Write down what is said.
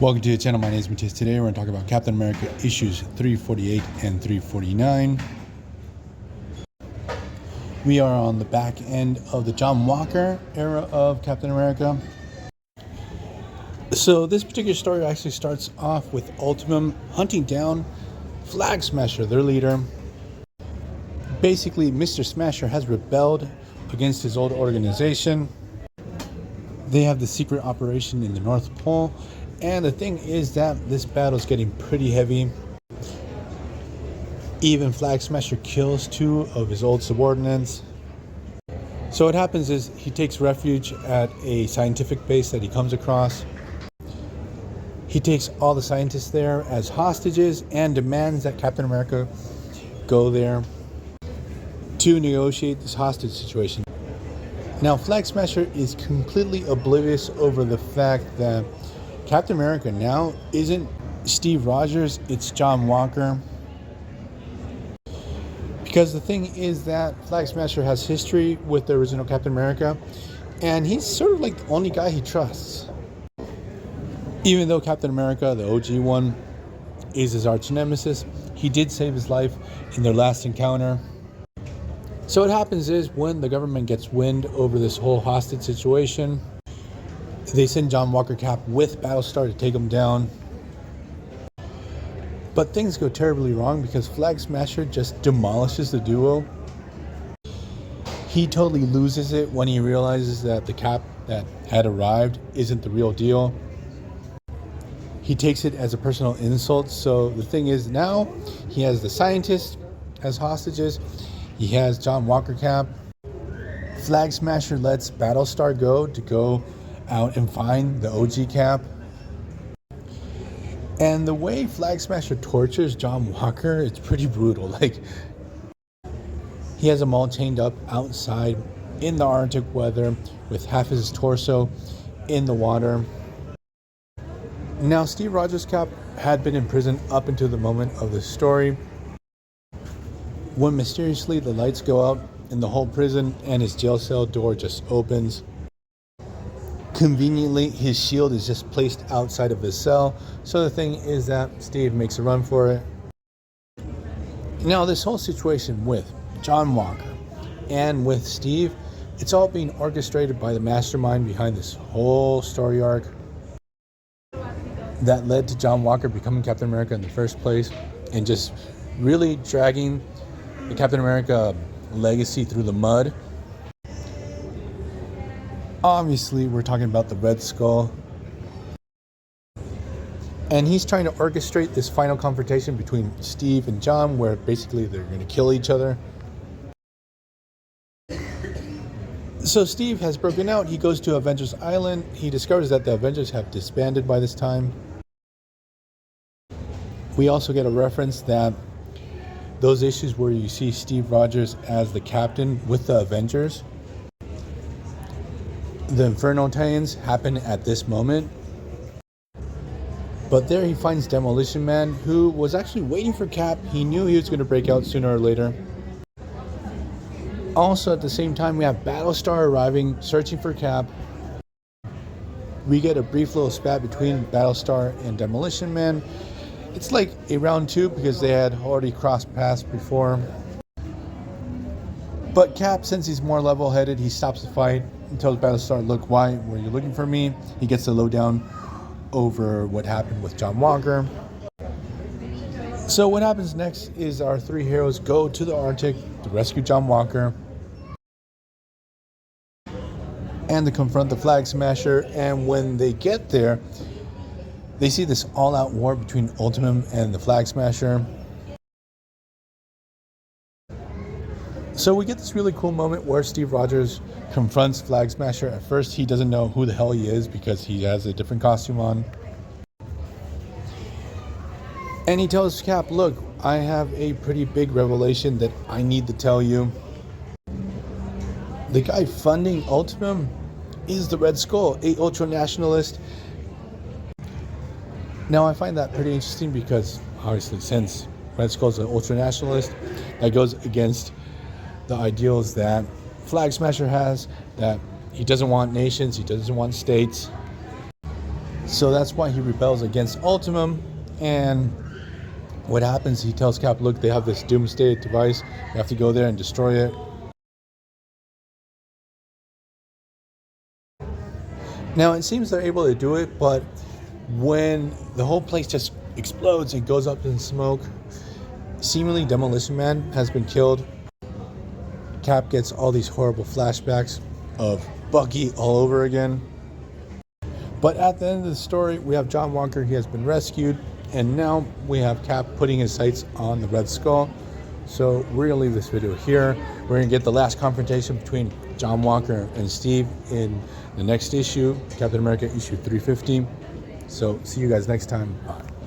Welcome to the channel. My name is Matthias. Today we're going to talk about Captain America issues 348 and 349. We are on the back end of the John Walker era of Captain America. So this particular story actually starts off with Ultimum hunting down Flag Smasher, their leader. Basically, Mr. Smasher has rebelled against his old organization. They have the secret operation in the North Pole. And the thing is that this battle is getting pretty heavy. Even Flag Smasher kills two of his old subordinates. So what happens is he takes refuge at a scientific base that he comes across. He takes all the scientists there as hostages and demands that Captain America go there to negotiate this hostage situation. Now, Flag Smasher is completely oblivious over the fact that Captain America now isn't Steve Rogers, it's John Walker. Because the thing is that Flag Smasher has history with the original Captain America, and he's sort of like the only guy he trusts. Even though Captain America, the OG one, is his arch nemesis, he did save his life in their last encounter. So what happens is when the government gets wind over this whole hostage situation, they send John Walker Cap with Battlestar to take him down. But things go terribly wrong because Flag Smasher just demolishes the duo. He totally loses it when he realizes that the Cap that had arrived isn't the real deal. He takes it as a personal insult. So the thing is, now he has the scientists as hostages. He has John Walker Cap. Flag Smasher lets Battlestar go out and find the OG Cap. And the way Flag Smasher tortures John Walker, it's pretty brutal. Like, he has them all chained up outside in the Arctic weather with half his torso in the water. Now, Steve Rogers Cap had been in prison up until the moment of the story, when mysteriously the lights go out in the whole prison and his jail cell door just opens. Conveniently, his shield is just placed outside of his cell. So the thing is that Steve makes a run for it. Now, this whole situation with John Walker and with Steve, it's all being orchestrated by the mastermind behind this whole story arc that led to John Walker becoming Captain America in the first place and just really dragging the Captain America legacy through the mud. Obviously, we're talking about the Red Skull. And he's trying to orchestrate this final confrontation between Steve and John, where basically they're going to kill each other. So Steve has broken out. He goes to Avengers Island. He discovers that the Avengers have disbanded by this time. We also get a reference that those issues where you see Steve Rogers as the captain with the Avengers, the Inferno tie-ins happen at this moment. But there he finds Demolition Man, who was actually waiting for Cap. He knew he was going to break out sooner or later. Also, at the same time, we have Battlestar arriving, searching for Cap. We get a brief little spat between Battlestar and Demolition Man. It's like a round two because they had already crossed paths before. But Cap, since he's more level-headed, he stops the fight and tells Battlestar, "Look, why were you looking for me?" He gets the lowdown over what happened with John Walker. So what happens next is our three heroes go to the Arctic to rescue John Walker and to confront the Flag Smasher. And when they get there, they see this all-out war between Ultimum and the Flag Smasher. So we get this really cool moment where Steve Rogers confronts Flag Smasher. At first, he doesn't know who the hell he is because he has a different costume on. And he tells Cap, "Look, I have a pretty big revelation that I need to tell you. The guy funding Ultimum is the Red Skull, a ultra-nationalist." Now, I find that pretty interesting because, obviously, since Red Skull is an ultra-nationalist, that goes against the ideals that Flag Smasher has, that he doesn't want nations, he doesn't want states. So that's why he rebels against Ultimum. And what happens, he tells Cap, look, they have this doomsday device. You have to go there and destroy it. Now, it seems they're able to do it, but when the whole place just explodes and goes up in smoke, seemingly Demolition Man has been killed. Cap gets all these horrible flashbacks of Bucky all over again. But at the end of the story, we have John Walker. He has been rescued. And now we have Cap putting his sights on the Red Skull. So we're going to leave this video here. We're going to get the last confrontation between John Walker and Steve in the next issue, Captain America issue 350. So see you guys next time. Bye.